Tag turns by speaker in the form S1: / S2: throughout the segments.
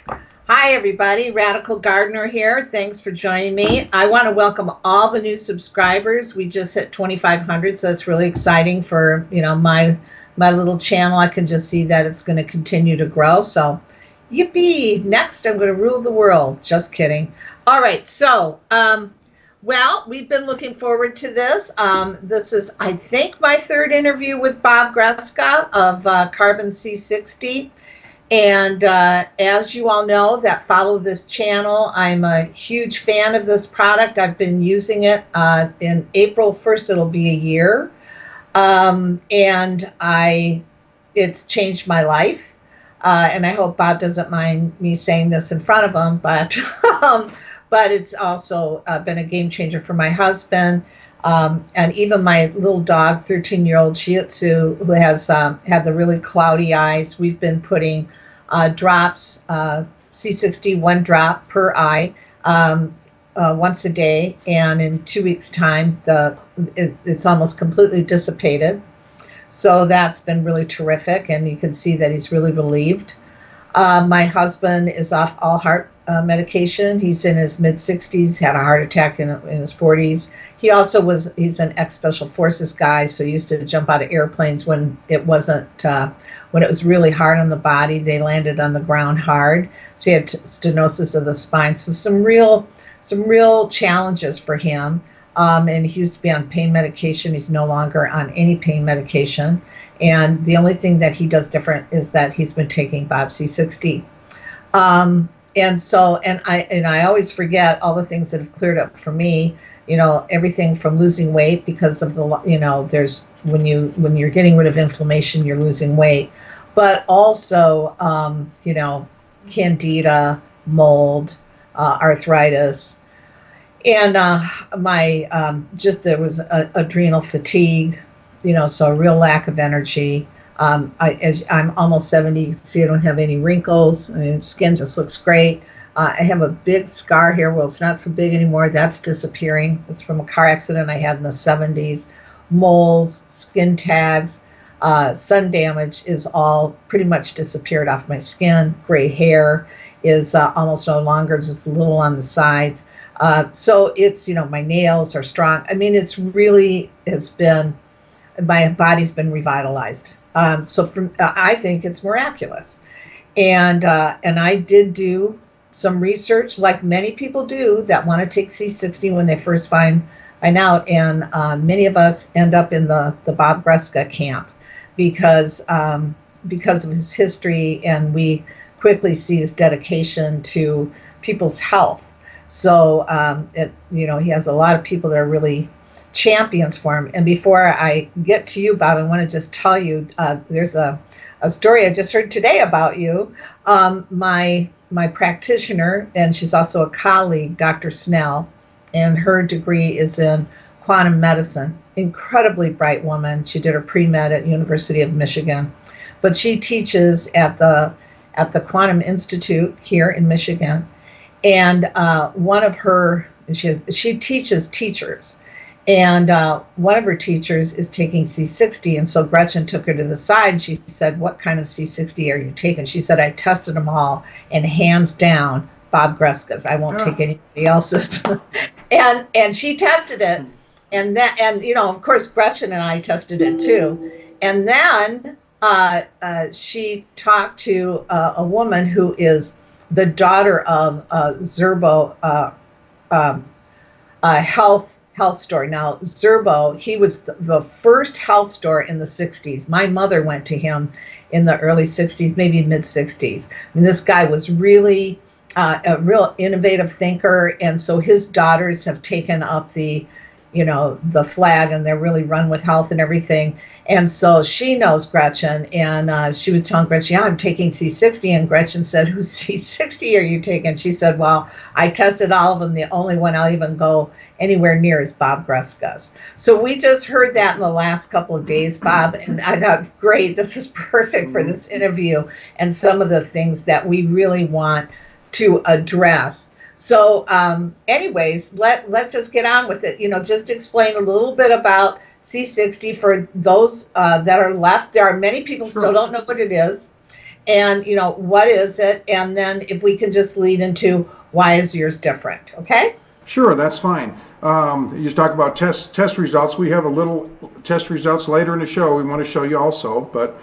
S1: Hi, everybody. Radical Gardner here. Thanks for joining me. I want to welcome all the new subscribers. We just hit 2,500, so that's really exciting for my little channel. I can just see that it's going to continue to grow. So, yippee! Next, I'm going to rule the world. Just kidding. All right. So, well, we've been looking forward to this. This is, I think, my third interview with Bob Greska of Carbon C60. And as you all know that follow this channel, I'm a huge fan of this product. I've been using it. In April 1st, it'll be a year. And it's changed my life. And I hope Bob doesn't mind me saying this in front of him, but but it's also been a game changer for my husband. And even my little dog, 13-year-old Shih Tzu, who has had the really cloudy eyes, we've been putting drops, C60, 1 drop per eye, once a day. And in 2 weeks' time, it's almost completely dissipated. So that's been really terrific. And you can see that he's really relieved. My husband is off all heart medication. He's in his mid-60s, had a heart attack in his 40s. He's an ex-Special Forces guy, so he used to jump out of airplanes when it wasn't, when it was really hard on the body. They landed on the ground hard. So he had stenosis of the spine. So some real challenges for him. And he used to be on pain medication. He's no longer on any pain medication. And the only thing that he does different is that he's been taking Bob C60. And I always forget all the things that have cleared up for me. Everything from losing weight because of there's when you're getting rid of inflammation, you're losing weight, but also candida, mold, arthritis, and there was adrenal fatigue, so a real lack of energy. As I'm almost 70, you can see I don't have any wrinkles. Skin just looks great. I have a big scar here. Well, it's not so big anymore. That's disappearing. It's from a car accident I had in the 70s. Moles, skin tags, sun damage is all pretty much disappeared off my skin. Gray hair is almost no longer, just a little on the sides. So it's, my nails are strong. My body's been revitalized. I think it's miraculous. And I did do some research, like many people do that want to take C60 when they first find out. And many of us end up in the Bob Greska camp because of his history, and we quickly see his dedication to people's health. So, he has a lot of people that are really champions for him. And before I get to you, Bob, I want to just tell you, there's a story I just heard today about you. My practitioner, and she's also a colleague, Dr. Snell, and her degree is in quantum medicine. Incredibly bright woman. She did her pre-med at University of Michigan, but she teaches at the Quantum Institute here in Michigan. And she teaches teachers. And one of her teachers is taking C60. And so Gretchen took her to the side. She said, "What kind of C60 are you taking?" She said, "I tested them all, and hands down, Bob Greska's. I won't take anybody else's." and she tested it. And of course, Gretchen and I tested it too. And then she talked to a woman who is the daughter of Zerbo health store. Now, Zerbo, he was the first health store in the 60s. My mother went to him in the early 60s, maybe mid-60s. And this guy was really a real innovative thinker. And so his daughters have taken up the flag, and they're really run with health and everything. And so she knows Gretchen, and she was telling Gretchen, "Yeah, I'm taking C60." And Gretchen said, "Whose C60 are you taking?" She said, "Well, I tested all of them. The only one I'll even go anywhere near is Bob Greska's." So we just heard that in the last couple of days, Bob, and I thought, great, this is perfect for this interview and some of the things that we really want to address. So anyways, let's just get on with it. Just explain a little bit about C60 for those that are left. There are many people still don't know what it is. and what is it, and then if we can just lead into why is yours different, okay?
S2: Sure, that's fine. You talk about test results. We have a little test results later in the show we want to show you also, but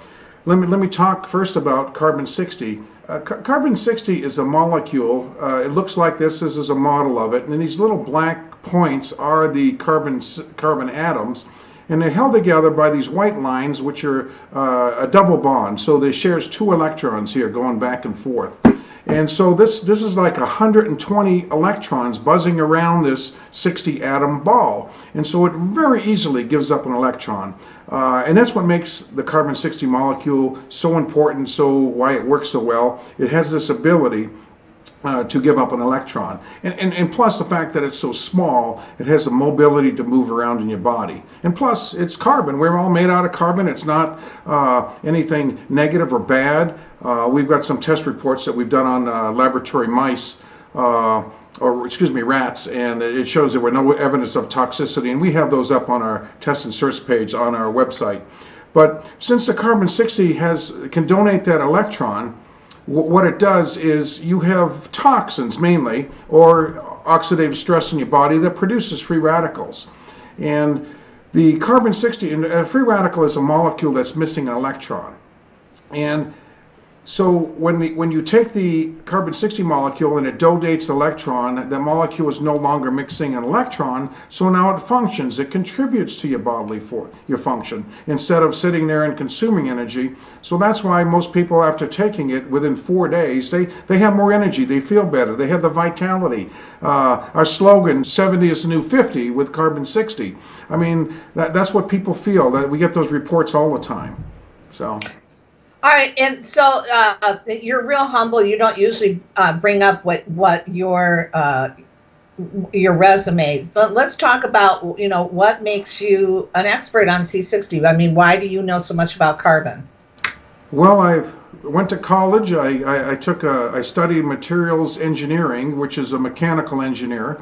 S2: let me talk first about carbon 60. Carbon 60 is a molecule. It looks like this is a model of it, and then these little black points are the carbon atoms, and they're held together by these white lines, which are a double bond. So they shares 2 electrons here going back and forth. And so this is like 120 electrons buzzing around this 60 atom ball. And so it very easily gives up an electron. And that's what makes the carbon 60 molecule so important, so why it works so well. It has this ability to give up an electron. And plus the fact that it's so small, it has the mobility to move around in your body. And plus, it's carbon. We're all made out of carbon. It's not anything negative or bad. We've got some test reports that we've done on laboratory mice, rats, and it shows there were no evidence of toxicity, and we have those up on our test and search page on our website. But since the carbon 60 can donate that electron, what it does is you have toxins mainly, or oxidative stress in your body that produces free radicals. And the carbon 60, and a free radical is a molecule that's missing an electron. And so when you take the carbon 60 molecule and it donates electron, that molecule is no longer mixing an electron, so now it functions. It contributes to your bodily your function instead of sitting there and consuming energy. So that's why most people, after taking it within 4 days, they have more energy, they feel better, they have the vitality. Our slogan, 70 is the new 50 with carbon 60. I mean, that's what people feel. That we get those reports all the time. So.
S1: All right, and so you're real humble. You don't usually bring up what your resume. So let's talk about what makes you an expert on C60. I mean, why do you know so much about carbon?
S2: Well, I went to college. I studied materials engineering, which is a mechanical engineer.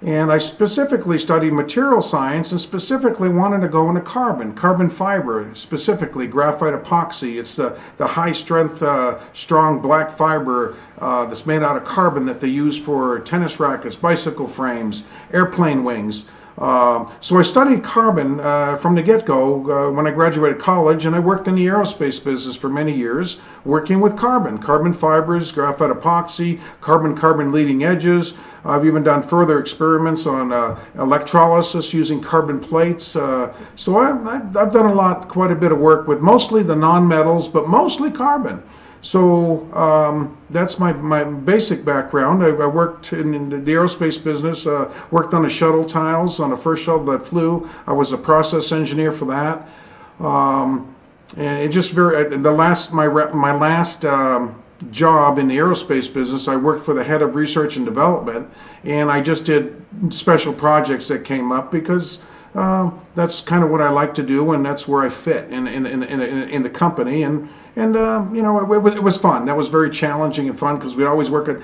S2: And I specifically studied material science and specifically wanted to go into carbon fiber, specifically graphite epoxy. It's the high strength, strong black fiber that's made out of carbon that they use for tennis rackets, bicycle frames, airplane wings. So I studied carbon from the get-go when I graduated college, and I worked in the aerospace business for many years, working with carbon fibers, graphite epoxy, carbon leading edges. I've even done further experiments on electrolysis using carbon plates. So I've done quite a bit of work with mostly the non-metals, but mostly carbon. So that's my basic background. I worked in the aerospace business, worked on the shuttle tiles, on the first shuttle that flew. I was a process engineer for that. And it just my last job in the aerospace business, I worked for the head of research and development, and I just did special projects that came up because that's kind of what I like to do, and that's where I fit in the company. And it was fun. That was very challenging and fun because we always work at,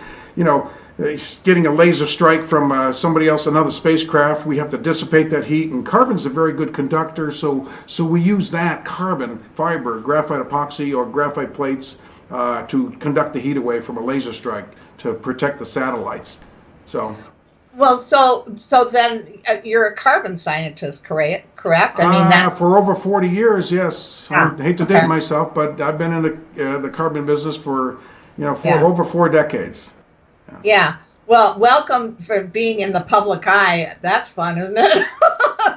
S2: getting a laser strike from somebody else, another spacecraft. We have to dissipate that heat, and carbon's a very good conductor. So we use that carbon fiber, graphite epoxy or graphite plates to conduct the heat away from a laser strike to protect the satellites. So.
S1: Well, so then you're a carbon scientist, correct? I mean, that's
S2: for over 40 years, yes. I hate to date myself, but I've been in the carbon business for over 4 decades. Yes.
S1: Yeah. Well, welcome for being in the public eye. That's fun, isn't it?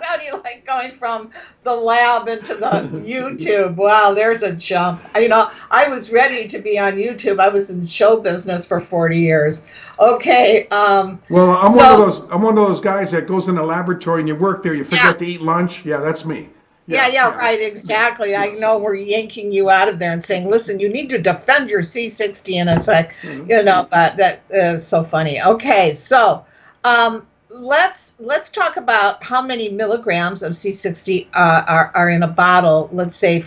S1: How do you like going from the lab into the YouTube? Wow, there's a jump. I was ready to be on YouTube. I was in show business for 40 years. Okay.
S2: Well, I'm one of those guys that goes in the laboratory and you work there. You forget to eat lunch. Yeah, that's me.
S1: Yeah, right, exactly. I know we're yanking you out of there and saying, listen, you need to defend your C60. And it's like, that's so funny. Okay, so let's talk about how many milligrams of C60 are in a bottle, let's say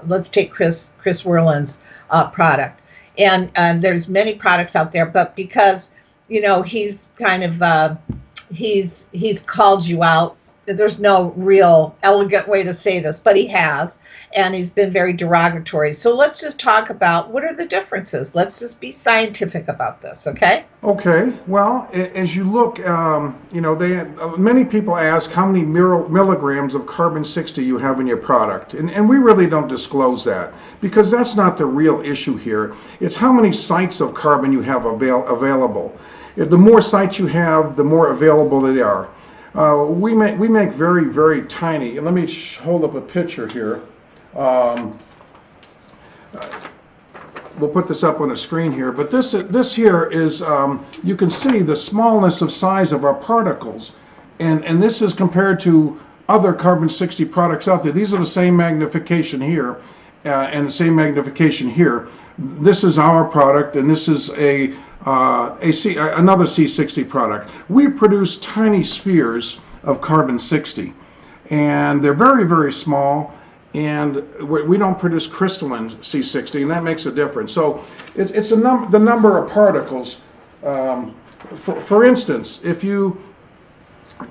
S1: let's take Chris Werlin's product. And there's many products out there, but because, he's kind of, he's called you out there's no real elegant way to say this, but he has, and he's been very derogatory. So let's just talk about what are the differences. Let's just be scientific about this, okay?
S2: Okay. Well, as you look, many people ask how many milligrams of carbon-60 you have in your product, and we really don't disclose that because that's not the real issue here. It's how many sites of carbon you have available. The more sites you have, the more available they are. We make very, very tiny, and let me hold up a picture here. We'll put this up on the screen here, but this here is, you can see the smallness of size of our particles, and this is compared to other carbon-60 products out there. These are the same magnification here, and the same magnification here. This is our product, and this is another C60 product. We produce tiny spheres of carbon-60, and they're very, very small, and we don't produce crystalline C60, and that makes a difference. So it's the number of particles. For instance, if you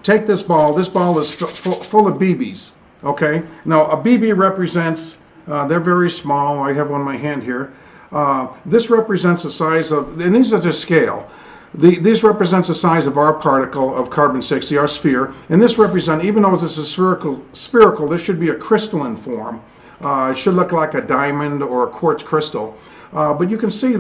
S2: take this ball is full of BBs, okay? Now, a BB represents, they're very small. I have one in my hand here. This represents the size of, and these are to scale. This represents the size of our particle of carbon-60, our sphere, and this represents, even though this is spherical, this should be a crystalline form. It should look like a diamond or a quartz crystal. But you can see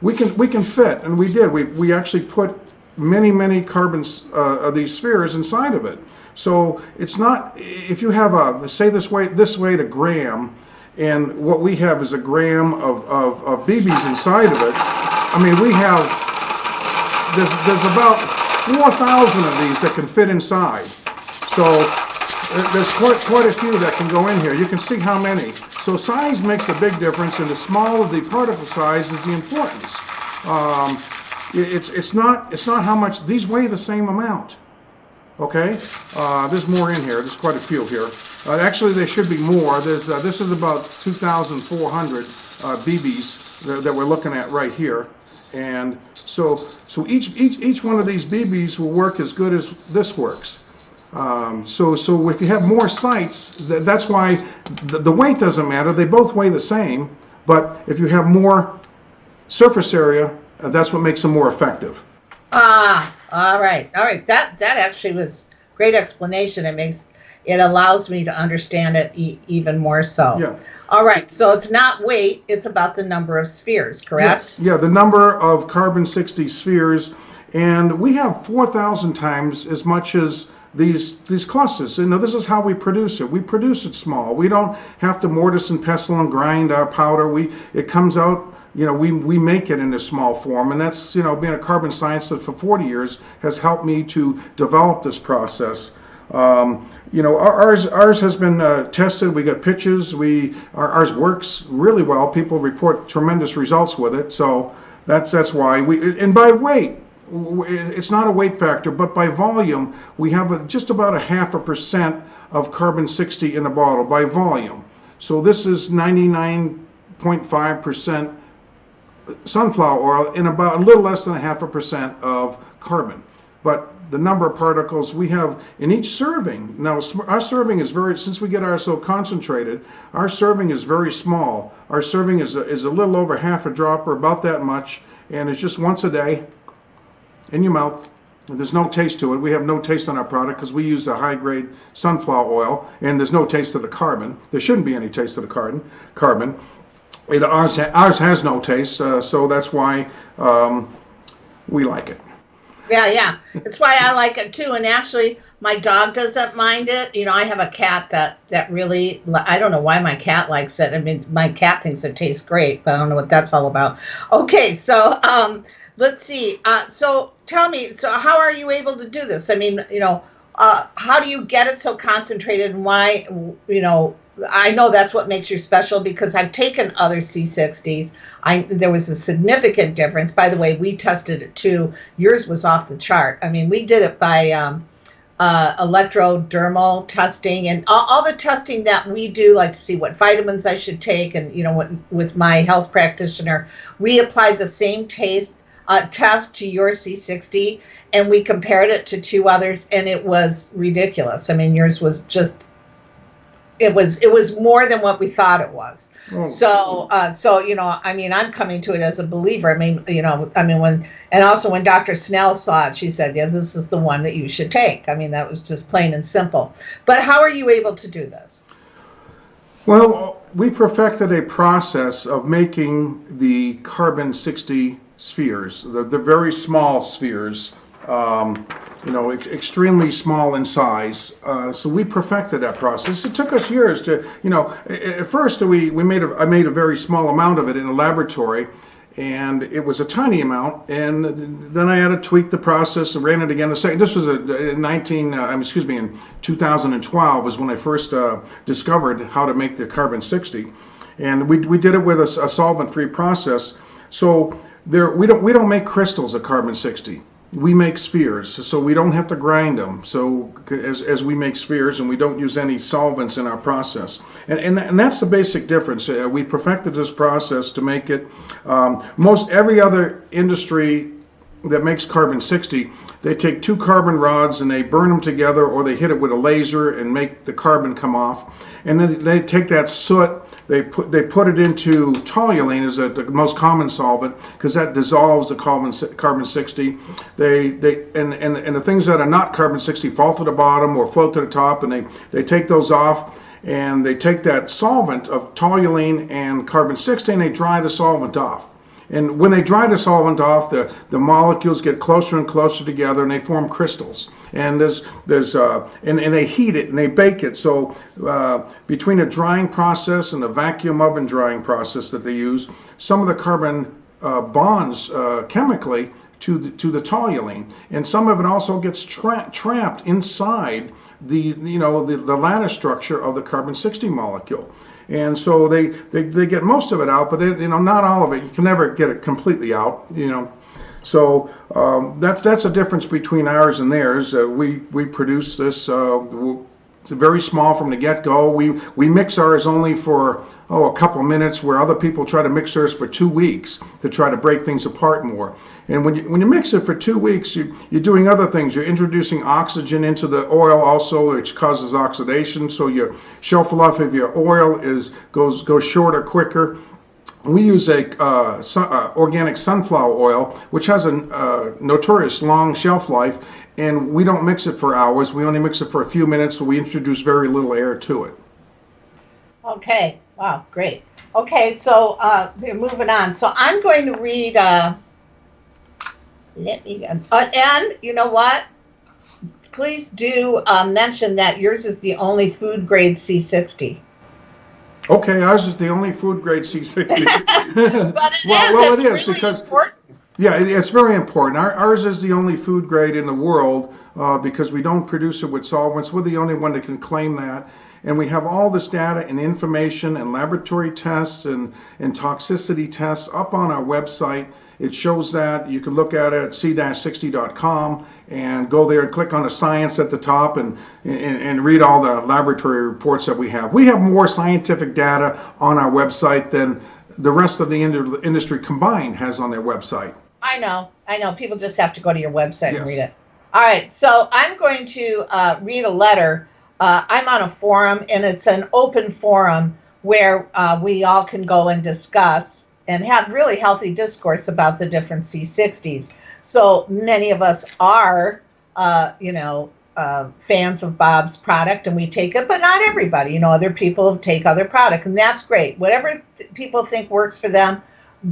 S2: we can fit, and we did. We actually put many carbons of these spheres inside of it. So it's not, if you have say this weighed a gram, and what we have is a gram of BBs inside of it. I mean, we have, there's about 4,000 of these that can fit inside. So there's quite a few that can go in here. You can see how many. So size makes a big difference, and the smaller the particle size is the importance. It's not how much, these weigh the same amount. Okay, there's more in here. There's quite a few here. Actually, there should be more. This is about 2,400 BBs that we're looking at right here, and so each one of these BBs will work as good as this works. So if you have more sites, that's why the weight doesn't matter. They both weigh the same, but if you have more surface area, that's what makes them more effective.
S1: All right. That actually was great explanation. It allows me to understand it even more so.
S2: Yeah.
S1: All right. So it's not weight, it's about the number of spheres, correct?
S2: Yes. Yeah, the number of carbon-60 spheres, and we have 4,000 times as much as these clusters. You know, this is how we produce it. We produce it small. We don't have to mortise and pestle and grind our powder. It comes out. You know, we make it in a small form, and that's, you know, being a carbon scientist for 40 years has helped me to develop this process. You know, ours has been tested. We got pictures. Ours works really well. People report tremendous results with it. So that's why and by weight, it's not a weight factor, but by volume, we have just about 0.5% of carbon-60 in a bottle by volume. So this is 99.5% sunflower oil in about a little less than 0.5% of carbon. But the number of particles we have in each serving, now our serving is since we get ours so concentrated, our serving is very small. Our serving is a little over half a drop or about that much, and it's just once a day in your mouth. There's no taste to it. We have no taste on our product because we use a high-grade sunflower oil, and there's no taste of the carbon. There shouldn't be any taste of the carbon. Ours has no taste, so that's why we like it.
S1: Yeah. That's why I like it too. And actually, my dog doesn't mind it. You know, I have a cat that really, I don't know why my cat likes it. I mean, my cat thinks it tastes great, but I don't know what that's all about. Okay, so let's see. So tell me, so how are you able to do this? I mean, you know, how do you get it so concentrated, and why, you know, I know that's what makes you special because I've taken other C60s. There was a significant difference. By the way, we tested it too. Yours was off the chart. I mean, we did it by electrodermal testing and all the testing that we do, like to see what vitamins I should take. And, you know, with my health practitioner, we applied the same test to your C60, and we compared it to 2 others, and it was ridiculous. I mean, yours was just, it was more than what we thought it was. Oh. So you know, I mean, I'm coming to it as a believer. I mean, you know, I mean, when Dr. Snell saw it, she said, yeah, this is the one that you should take. I mean, that was just plain and simple. But how are you able to do this?
S2: Well, we perfected a process of making the carbon 60 spheres, the very small spheres, you know, extremely small in size. So we perfected that process. It took us years to, you know, at first I made a very small amount of it in a laboratory, and it was a tiny amount, and then I had to tweak the process and ran it again. This was in 2012 was when I first discovered how to make the carbon 60, and we did it with a solvent-free process. So we don't make crystals of carbon 60. We make spheres, so we don't have to grind them. So as we make spheres, and we don't use any solvents in our process, and that's the basic difference. We perfected this process to make it. Most every other industry that makes carbon 60, they take 2 carbon rods and they burn them together, or they hit it with a laser and make the carbon come off, and then they take that soot. They put it into toluene, is the most common solvent, because that dissolves the carbon 60. And the things that are not carbon 60 fall to the bottom or float to the top, and they take those off, and they take that solvent of toluene and carbon 60 and they dry the solvent off. And when they dry the solvent off, the molecules get closer and closer together, and they form crystals. And and they heat it and they bake it. So between a drying process and the vacuum oven drying process that they use, some of the carbon bonds chemically to the toluene, and some of it also gets trapped inside the lattice structure of the carbon 60 molecule. And so they get most of it out, but not all of it. You can never get it completely out, you know. So that's a difference between ours and theirs. We produce this very small from the get-go. We mix ours only for a couple minutes, where other people try to mix theirs for 2 weeks to try to break things apart more. And when you mix it for 2 weeks, you're doing other things. You're introducing oxygen into the oil also, which causes oxidation. So your shelf life of your oil goes shorter quicker. We use organic sunflower oil, which has a notorious long shelf life, and we don't mix it for hours. We only mix it for a few minutes, so we introduce very little air to it.
S1: Okay. Wow, great. Okay, so moving on. So I'm going to read, and you know what? Please do mention that yours is the only food grade C60.
S2: Okay, ours is the only food grade C60.
S1: But it is really because, important.
S2: Yeah, it's very important. Ours is the only food grade in the world because we don't produce it with solvents. We're the only one that can claim that. And we have all this data and information and laboratory tests and toxicity tests up on our website. It shows that. You can look at it at C60-Com and go there and click on the science at the top and read all the laboratory reports that we have. We have more scientific data on our website than the rest of the industry combined has on their website.
S1: I know. People just have to go to your website and read it. All right, so I'm going to read a letter. I'm on a forum, and it's an open forum where we all can go and discuss and have really healthy discourse about the different C60s. So many of us are, fans of Bob's product, and we take it, but not everybody. Other people take other product, and that's great. Whatever people think works for them,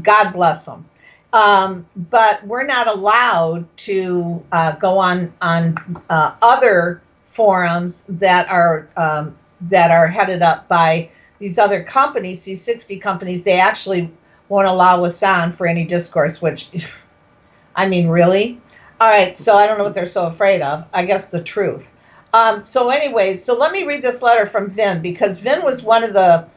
S1: God bless them. But we're not allowed to go on other forums that are headed up by these other companies, these 60 companies. They actually won't allow us on for any discourse, which, I mean, really? All right, so I don't know what they're so afraid of. I guess the truth. So anyways, so let me read this letter from Vin, because Vin was one of the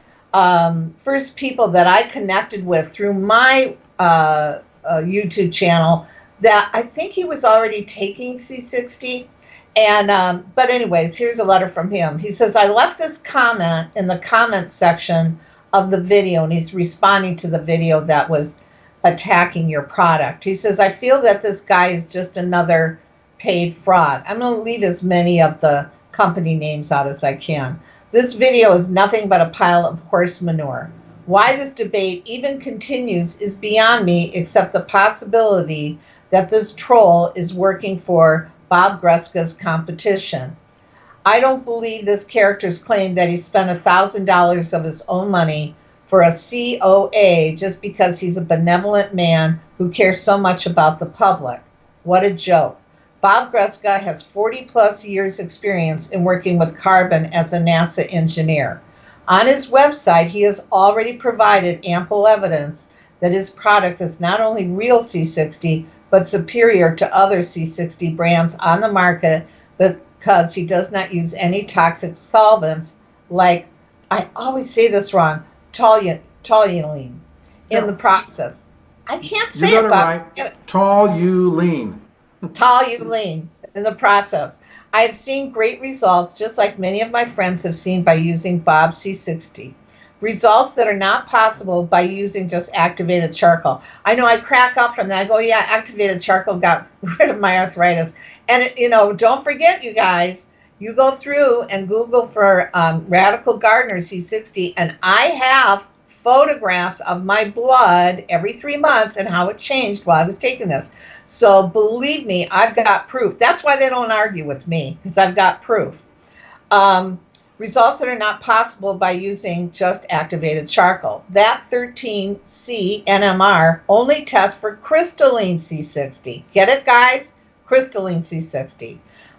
S1: first people that I connected with through my YouTube channel, that I think he was already taking C60. And but anyways, here's a letter from him. He says, I left this comment in the comment section of the video, and he's responding to the video that was attacking your product. He says, I feel that this guy is just another paid fraud. I'm going to leave as many of the company names out as I can. This video is nothing but a pile of horse manure. Why this debate even continues is beyond me, except the possibility that this troll is working for Bob Greska's competition. I don't believe this character's claim that he spent $1,000 of his own money for a COA just because he's a benevolent man who cares so much about the public. What a joke. Bob Greska has 40 plus years experience in working with carbon as a NASA engineer. On his website, he has already provided ample evidence that his product is not only real C60, but superior to other C60 brands on the market because he does not use any toxic solvents like, I always say this wrong, toluene in the process. I can't say
S2: you got
S1: it, Bob.
S2: Right. Toluene.
S1: Toluene in the process. I have seen great results, just like many of my friends have seen by using Bob C60. Results that are not possible by using just activated charcoal. I know I crack up from that. I go, yeah, activated charcoal got rid of my arthritis. And, don't forget, you guys, you go through and Google for Radical Gardner C60, and I have photographs of my blood every 3 months and how it changed while I was taking this. So believe me, I've got proof. That's why they don't argue with me, because I've got proof. Results that are not possible by using just activated charcoal. That 13C NMR only tests for crystalline C60. Get it, guys? Crystalline C60,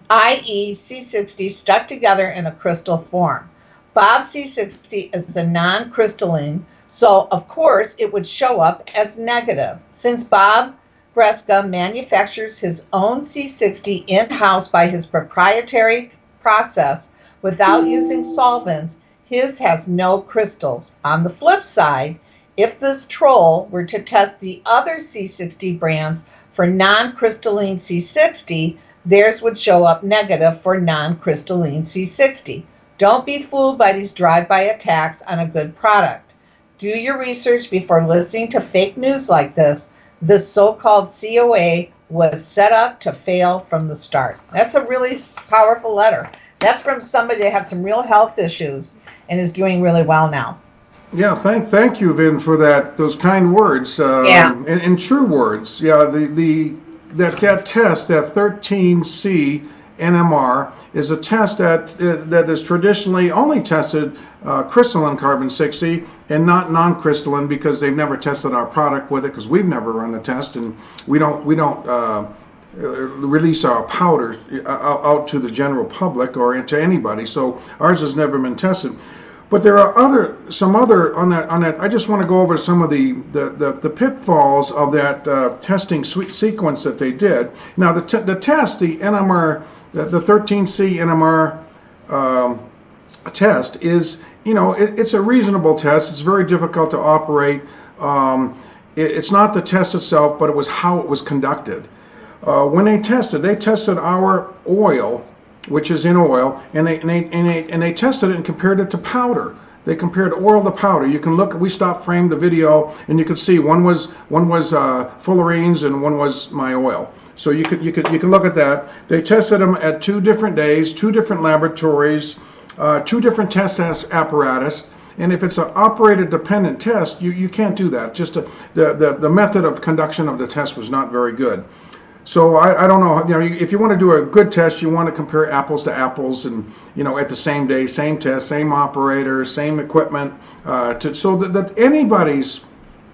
S1: i.e. C60 stuck together in a crystal form. Bob C60 is a non-crystalline, so of course it would show up as negative. Since Bob Greska manufactures his own C60 in-house by his proprietary process without using solvents, his has no crystals. On the flip side, if this troll were to test the other C60 brands for non-crystalline C60, theirs would show up negative for non-crystalline C60. Don't be fooled by these drive-by attacks on a good product. Do your research before listening to fake news like this. This so-called COA was set up to fail from the start. That's a really powerful letter. That's from somebody that had some real health issues and is doing really well now.
S2: Yeah, thank you, Vin, for those kind words. And true words. Yeah, that test, that 13C NMR, is a test that is traditionally only tested crystalline carbon 60 and not non-crystalline, because they've never tested our product with it, because we've never run the test, and we don't release our powder out to the general public or to anybody. So ours has never been tested. But there are some other on that. I just want to go over some of the pitfalls of that testing sequence that they did. Now the test, the NMR, the 13C NMR test is, it's a reasonable test. It's very difficult to operate. It's not the test itself, but it was how it was conducted. When they tested our oil, which is in oil, and they tested it and compared it to powder. They compared oil to powder. You can look. We stop framed the video, and you can see one was fullerenes and one was my oil. So you can look at that. They tested them at 2 different days, 2 different laboratories, 2 different test apparatus. And if it's an operator dependent test, you can't do that. Just the method of conduction of the test was not very good. So I don't know, if you want to do a good test, you want to compare apples to apples, and at the same day, same test, same operator, same equipment, so that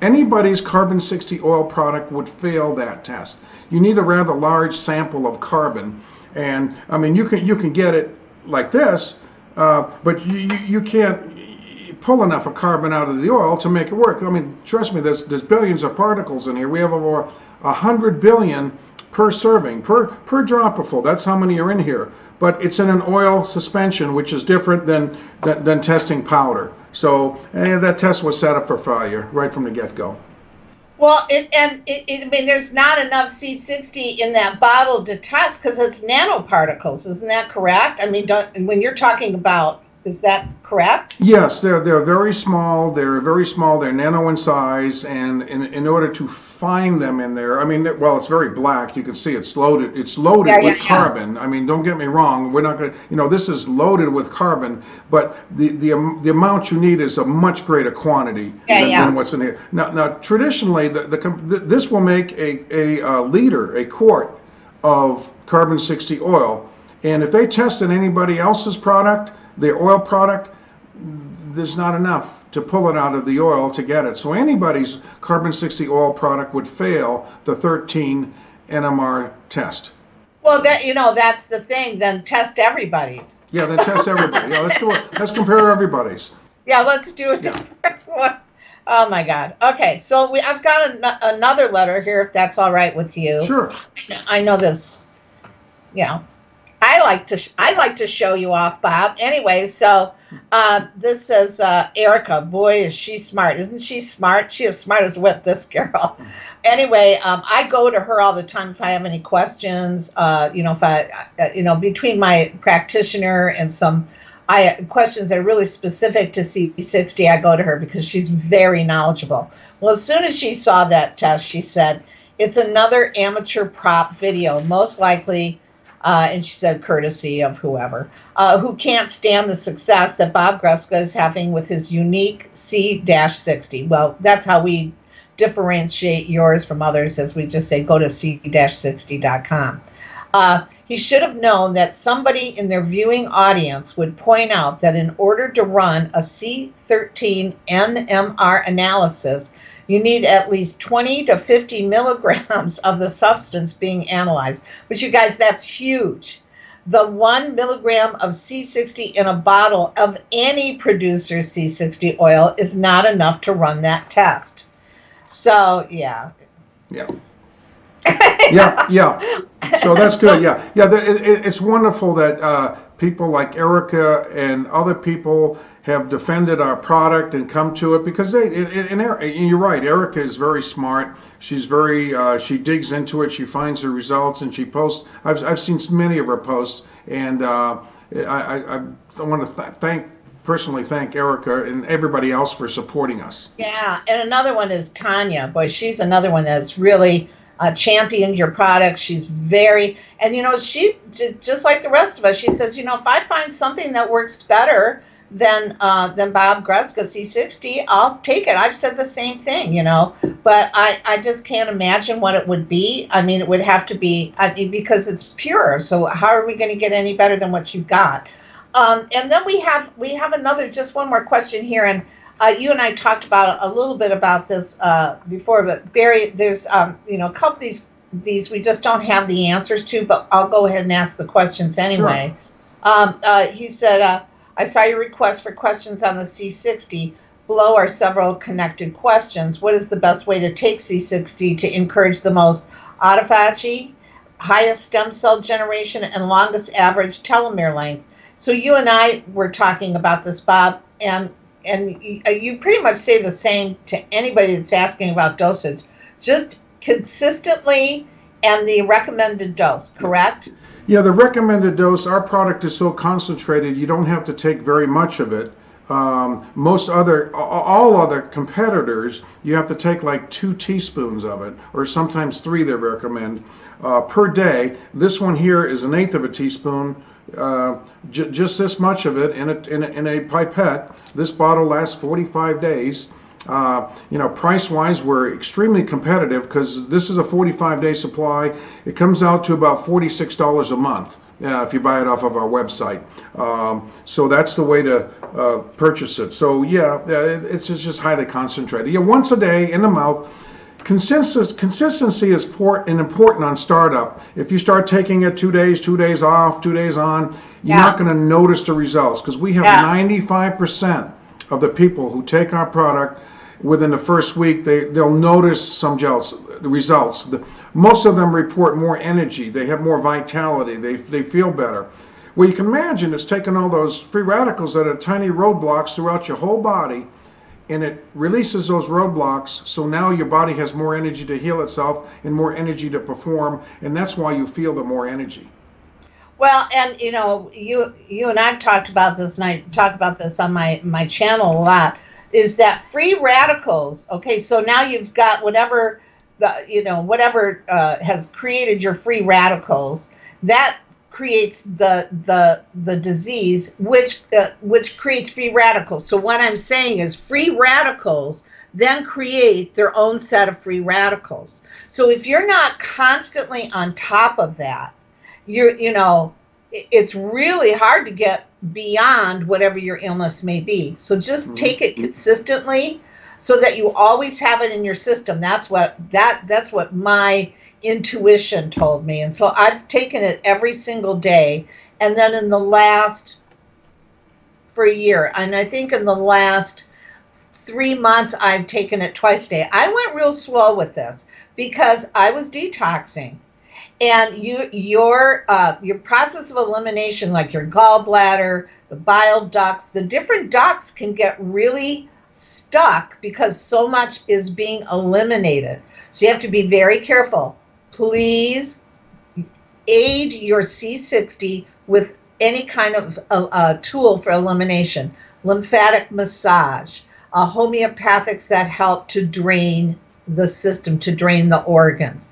S2: anybody's carbon 60 oil product would fail that test. You need a rather large sample of carbon, and I mean you can get it like this, but you can't pull enough of carbon out of the oil to make it work. I mean, trust me, there's billions of particles in here. We have over 100 billion per serving, per dropperful. That's how many are in here. But it's in an oil suspension, which is different than testing powder. So that test was set up for failure right from the get-go.
S1: Well, I mean, there's not enough C60 in that bottle to test because it's nanoparticles. Isn't that correct? I mean, when you're talking about Is that correct?
S2: Yes, they're very small. They're very small. They're nano in size, and in order to find them in there, I mean, well, it's very black. You can see it's loaded. It's loaded with carbon. I mean, don't get me wrong. We're not going to, this is loaded with carbon, but the amount you need is a much greater quantity than what's in here. Now, traditionally, this will make a quart of carbon 60 oil, and if they tested anybody else's product, their oil product, there's not enough to pull it out of the oil to get it. So anybody's carbon 60 oil product would fail the 13 NMR test.
S1: Well, that's the thing. Then test everybody's.
S2: Yeah, then test everybody. Yeah, let's do it. Let's compare everybody's.
S1: Yeah, let's do it. Yeah. Oh my God. Okay, so I've got another letter here, if that's all right with you.
S2: Sure.
S1: I know this. I like to show you off, Bob. Anyway, so this says Erica. Boy, is she smart! Isn't she smart? She is smart as whip, this girl. Anyway, I go to her all the time if I have any questions. If I, between my practitioner and some questions that are really specific to C60, I go to her because she's very knowledgeable. Well, as soon as she saw that test, she said, "It's another amateur prop video, most likely." And she said, courtesy of whoever, who can't stand the success that Bob Greska is having with his unique C-60. Well, that's how we differentiate yours from others, as we just say, go to C60-Com. He should have known that somebody in their viewing audience would point out that in order to run a C13 NMR analysis, you need at least 20 to 50 milligrams of the substance being analyzed. But you guys, that's huge. The 1 milligram of C60 in a bottle of any producer's C60 oil is not enough to run that test. So, yeah.
S2: Yeah. Yeah. So that's good. Yeah. It's wonderful that people like Erica and other people have defended our product and come to it because and you're right. Erica is very smart. She's she digs into it. She finds her results and she posts. I've seen many of her posts, and I want to personally thank Erica and everybody else for supporting us.
S1: Yeah, and another one is Tanya. Boy, she's another one that's really championed your product. She's she's just like the rest of us. She says, if I find something that works better than Bob Greska C60, I'll take it. I've said the same thing, but I just can't imagine what it would be. I mean, it would have to be, because it's pure. So how are we going to get any better than what you've got? And then we have another, just one more question here. And you and I talked about a little bit about this before, but Barry, there's a couple of these we just don't have the answers to, but I'll go ahead and ask the questions anyway. Sure. He said, I saw your request for questions on the C60. Below are several connected questions. What is the best way to take C60 to encourage the most autophagy, highest stem cell generation, and longest average telomere length? So you and I were talking about this, Bob, and you pretty much say the same to anybody that's asking about dosage. Just consistently and the recommended dose, correct?
S2: Yeah, the recommended dose, our product is so concentrated, you don't have to take very much of it. All other competitors, you have to take like 2 teaspoons of it, or sometimes 3 they recommend, per day. This one here is 1/8 of a teaspoon, just this much of it in a pipette. This bottle lasts 45 days. Price-wise, we're extremely competitive because this is a 45-day supply. It comes out to about $46 a month if you buy it off of our website. So that's the way to purchase it. So yeah, it's just highly concentrated. Yeah, once a day in the mouth. Consistency is important on startup. If you start taking it 2 days, 2 days off, 2 days on, you're not going to notice the results because we have 95% of the people who take our product within the first week, they'll notice the results. Most of them report more energy. They have more vitality. They feel better. Well, you can imagine it's taking all those free radicals that are tiny roadblocks throughout your whole body, and it releases those roadblocks, so now your body has more energy to heal itself and more energy to perform, and that's why you feel the more energy.
S1: Well, and you and I've talked about this, and I talk about this on my channel a lot. Is that free radicals? Okay, so now you've got whatever whatever has created your free radicals that creates the disease, which creates free radicals. So what I'm saying is free radicals then create their own set of free radicals. So if you're not constantly on top of that, it's really hard to get beyond whatever your illness may be. So just take it consistently so that you always have it in your system. That's what my intuition told me. And so I've taken it every single day. And then for a year, and I think in the last 3 months, I've taken it twice a day. I went real slow with this because I was detoxing. And your process of elimination, like your gallbladder, the bile ducts, the different ducts can get really stuck because so much is being eliminated. So you have to be very careful. Please aid your C60 with any kind of tool for elimination. Lymphatic massage, homeopathics that help to drain the system, to drain the organs.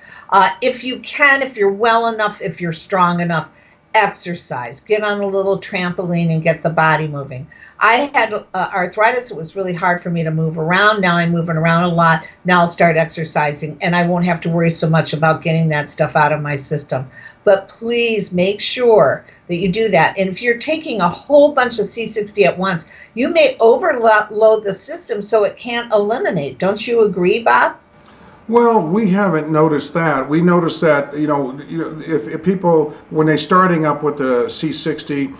S1: If you can, if you're well enough, if you're strong enough, exercise. Get on a little trampoline and get the body moving. I had arthritis. It was really hard for me to move around. Now I'm moving around a lot. Now I'll start exercising, and I won't have to worry so much about getting that stuff out of my system. But please make sure that you do that. And if you're taking a whole bunch of C60 at once, you may overload the system so it can't eliminate. Don't you agree, Bob?
S2: Well, we haven't noticed that. We noticed that, if people, when they're starting up with the C60,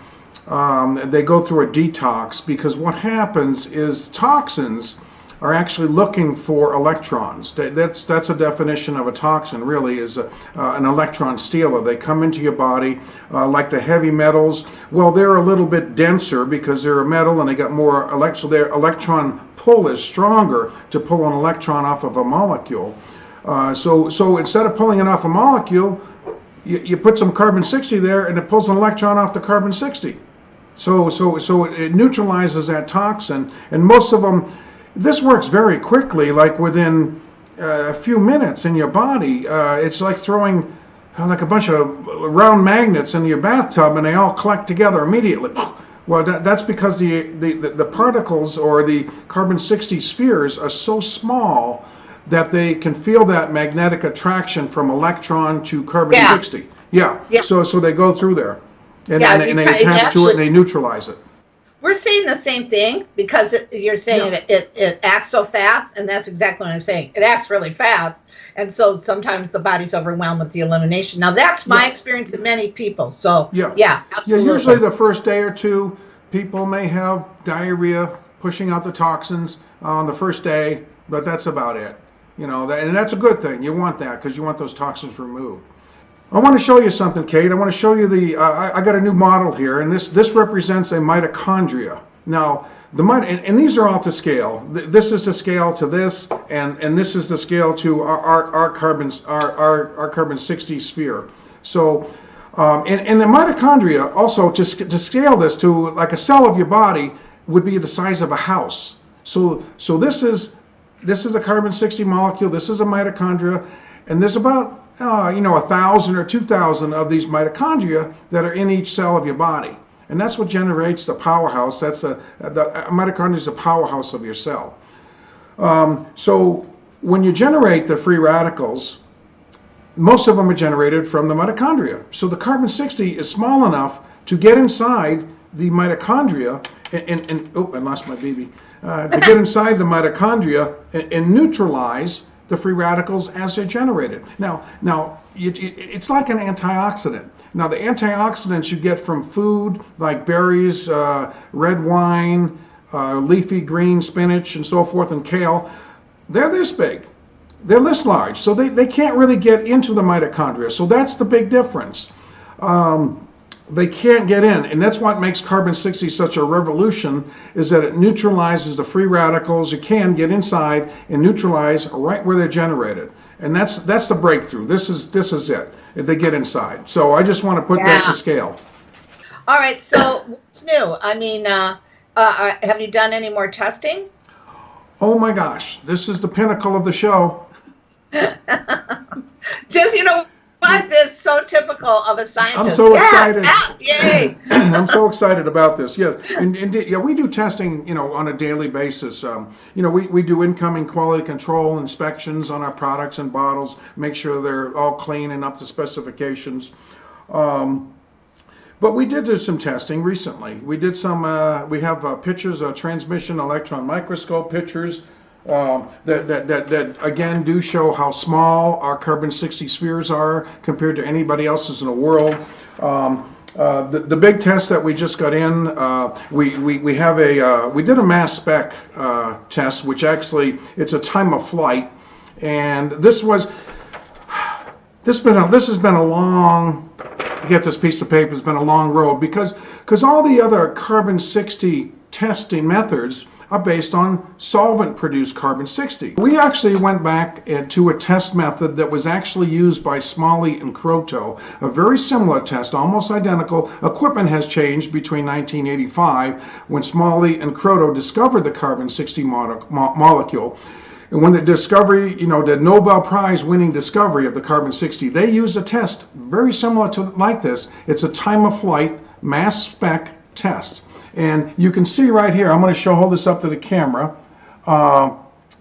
S2: they go through a detox, because what happens is toxins are actually looking for electrons. That's a definition of a toxin, really, is an electron stealer. They come into your body like the heavy metals. Well, they're a little bit denser because they're a metal and they got more so their electron pull is stronger to pull an electron off of a molecule. So instead of pulling it off a molecule, you put some carbon-60 there and it pulls an electron off the carbon-60. So it neutralizes that toxin, and most of them, this works very quickly, like within a few minutes in your body. It's like throwing like a bunch of round magnets in your bathtub and they all collect together immediately. Well, that's because the particles, or the carbon-60 spheres, are so small that they can feel that magnetic attraction from electron to carbon-60. Yeah. So they go through there, and they attach to it and they neutralize it.
S1: We're saying the same thing, because you're saying it acts so fast, and that's exactly what I'm saying. It acts really fast, and so sometimes the body's overwhelmed with the elimination. Now, that's my experience in many people. So, yeah, absolutely.
S2: Yeah, usually the first day or two, people may have diarrhea, pushing out the toxins on the first day, but that's about it. And that's a good thing. You want that, because you want those toxins removed. I want to show you something, Kate. I want to show you I got a new model here, and this represents a mitochondria. Now, and these are all to scale. This is the scale to this, and this is the scale to our carbon-60 sphere. So, and the mitochondria also, to scale this to like a cell of your body, would be the size of a house. So this is a carbon-60 molecule. This is a mitochondria, and there's about 1,000 or 2,000 of these mitochondria that are in each cell of your body, and that's what generates the powerhouse. The mitochondria is the powerhouse of your cell. So when you generate the free radicals, most of them are generated from the mitochondria. So the carbon-60 is small enough to get inside the mitochondria and I lost my baby. To get inside the mitochondria and neutralize the free radicals as they're generated. Now, it's like an antioxidant. Now, the antioxidants you get from food, like berries, red wine, leafy green spinach, and so forth, and kale, they're this big. They're this large, so they can't really get into the mitochondria. So that's the big difference. They can't get in, and that's what makes carbon-60 such a revolution, is that it neutralizes the free radicals. You can get inside and neutralize right where they're generated. And that's the breakthrough. This is it. They get inside. So I just want to put that to scale.
S1: All right. So what's new? I mean, have you done any more testing?
S2: Oh my gosh, this is the pinnacle of the show.
S1: Just, what is so typical of a scientist?
S2: I'm so excited.
S1: Yay!
S2: I'm so excited about this. Yes, indeed. Yeah, we do testing, on a daily basis. We do incoming quality control inspections on our products and bottles, make sure they're all clean and up to specifications. But we did do some testing recently. We did some. We have pictures, transmission electron microscope pictures. That again do show how small our carbon-60 spheres are compared to anybody else's in the world. The big test that we just got in, we did a mass spec test, which actually it's a time of flight, and this has been a long. Get this piece of paper, it's been a long road because all the other carbon-60 testing methods are based on solvent-produced carbon-60. We actually went back to a test method that was actually used by Smalley and Croteau, a very similar test, almost identical. Equipment has changed between 1985, when Smalley and Croteau discovered the carbon-60 molecule. And when the discovery, the Nobel Prize winning discovery of the carbon-60, they used a test very similar to like this. It's a time of flight mass spec test. And you can see right here, I'm going to hold this up to the camera.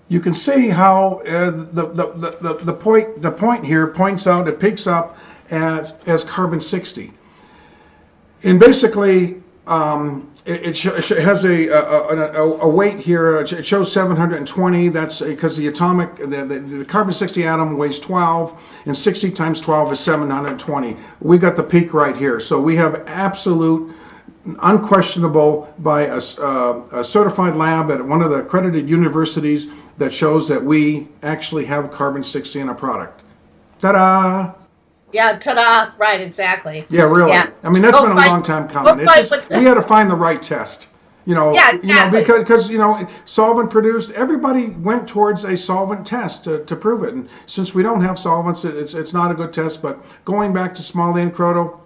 S2: You can see how the point here points out, it peaks up as carbon-60. And basically, it has a weight here. It shows 720. That's because the carbon-60 atom weighs 12, and 60 times 12 is 720. We got the peak right here. So we have absolute, unquestionable by a certified lab at one of the accredited universities that shows that we actually have carbon-60 in a product. Ta-da!
S1: Yeah, ta-da! Right, exactly.
S2: Yeah, really. Yeah. I mean, that's been a long time coming. We had to find the right test.
S1: Yeah, exactly.
S2: Because solvent produced. Everybody went towards a solvent test to prove it. And since we don't have solvents, it's not a good test. But going back to Smalley and Croteau,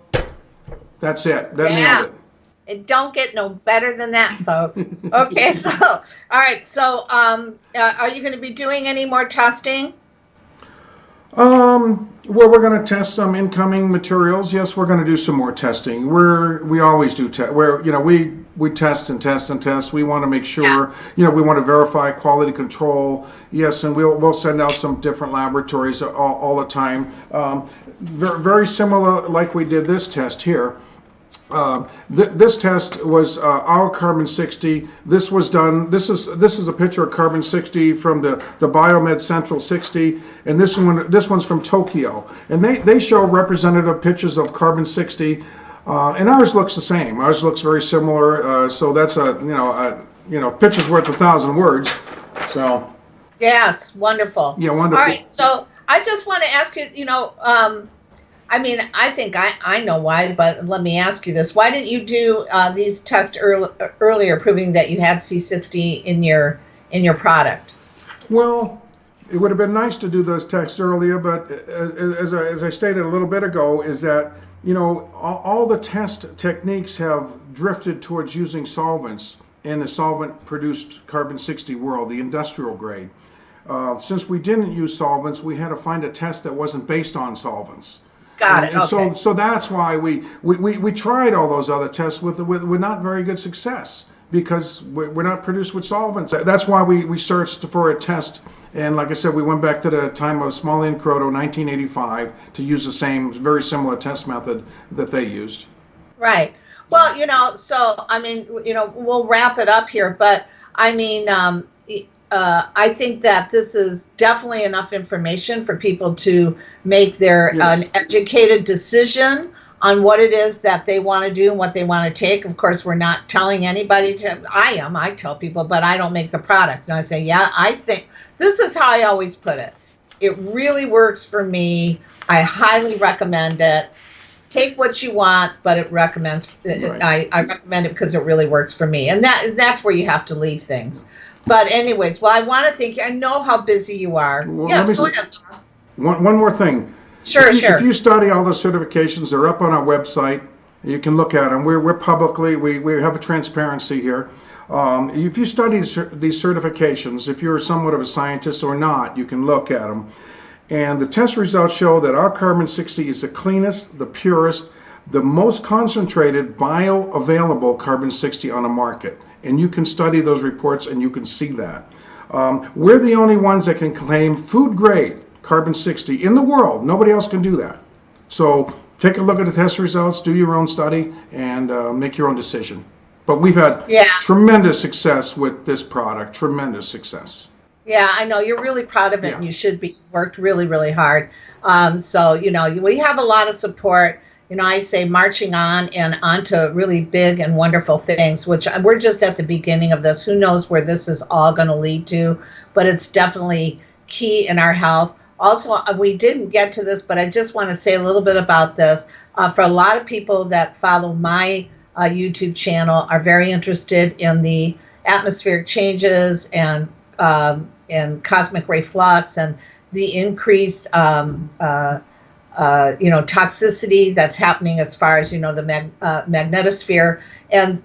S2: that's it. That nailed it.
S1: It don't get no better than that, folks. Okay, so all right. So, are you going to be doing any more testing?
S2: Well, we're going to test some incoming materials. Yes, we're going to do some more testing. We always do test. We test and test and test. We want to make sure. We want to verify quality control. Yes, and we'll send out some different laboratories all the time. Very similar, like we did this test here. This test was our carbon-60. This was done. This is a picture of carbon-60 from the Biomed Central 60, and this one's from Tokyo. And they show representative pictures of carbon-60, and ours looks the same. Ours looks very similar. So that's picture's worth 1,000 words. So.
S1: Yes, wonderful.
S2: Yeah, wonderful.
S1: All right, so I just want to ask you. I mean, I think I know why, but let me ask you this. Why didn't you do these tests earlier proving that you had C60 in your product?
S2: Well, it would have been nice to do those tests earlier, but as I stated a little bit ago, is that, all the test techniques have drifted towards using solvents in the solvent-produced carbon-60 world, the industrial grade. Since we didn't use solvents, we had to find a test that wasn't based on solvents.
S1: Got it. Okay.
S2: So that's why we tried all those other tests with not very good success, because we're not produced with solvents. That's why we searched for a test, and like I said, we went back to the time of Smalley and Croteau, 1985, to use the same very similar test method that they used.
S1: Right. Well, so I mean, we'll wrap it up here, but I mean, I think that this is definitely enough information for people to make an educated decision on what it is that they want to do and what they want to take. Of course, we're not telling anybody to. I tell people, but I don't make the product. And I say, I think this is how I always put it. It really works for me. I highly recommend it. Take what you want, but it recommends. Right. I recommend it because it really works for me, and that's where you have to leave things. But anyways, I want to thank you. I know how busy you are.
S2: Well,
S1: yes, go ahead.
S2: One more thing.
S1: Sure,
S2: If you study all the certifications, they're up on our website. You can look at them. We're publicly, we have a transparency here. If you study these certifications, if you're somewhat of a scientist or not, you can look at them. And the test results show that our carbon 60 is the cleanest, the purest, the most concentrated bioavailable carbon 60 on the market. And you can study those reports and you can see that. We're the only ones that can claim food grade carbon 60 in the world. Nobody else can do that. So take a look at the test results, do your own study, and make your own decision. But we've had tremendous success with this product, tremendous success.
S1: Yeah, I know. You're really proud of it, and you should be. Worked really, really hard. So, we have a lot of support. I say marching on and on to really big and wonderful things, which we're just at the beginning of this. Who knows where this is all going to lead to, but it's definitely key in our health. Also, we didn't get to this, but I just want to say a little bit about this. For a lot of people that follow my YouTube channel are very interested in the atmospheric changes and cosmic ray flux and the increased toxicity that's happening as far as the magnetosphere. And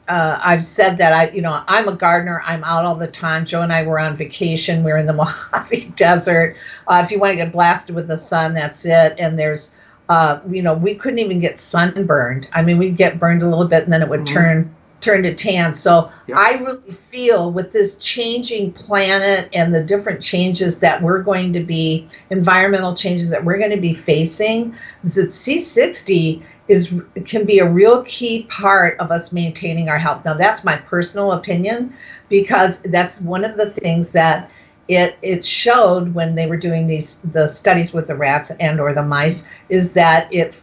S1: I've said that I'm a gardener. I'm out all the time. Joe and I were on vacation. We were in the Mojave Desert. If you want to get blasted with the sun, that's it. And there's we couldn't even get sunburned. I mean, we'd get burned a little bit and then it would turn to tan. So I really feel with this changing planet and the different changes that we're going to be, environmental changes that we're going to be facing, that C60 can be a real key part of us maintaining our health. Now, that's my personal opinion, because that's one of the things that it showed when they were doing the studies with the rats and or the mice, is that it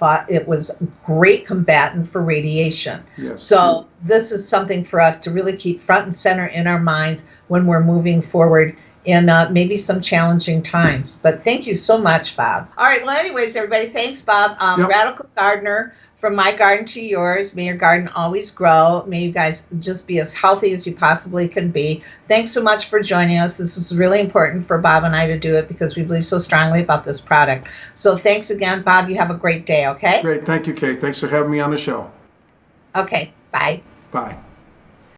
S1: was a great combatant for radiation. Yes. So this is something for us to really keep front and center in our minds when we're moving forward in maybe some challenging times. But thank you so much, Bob. All right. Well, anyways, everybody, thanks, Bob. Radical Gardener. From my garden to yours, may your garden always grow. May you guys just be as healthy as you possibly can be. Thanks so much for joining us. This is really important for Bob and I to do it because we believe so strongly about this product. So thanks again, Bob. You have a great day, okay?
S2: Great. Thank you, Kate. Thanks for having me on the show.
S1: Okay. Bye.
S2: Bye.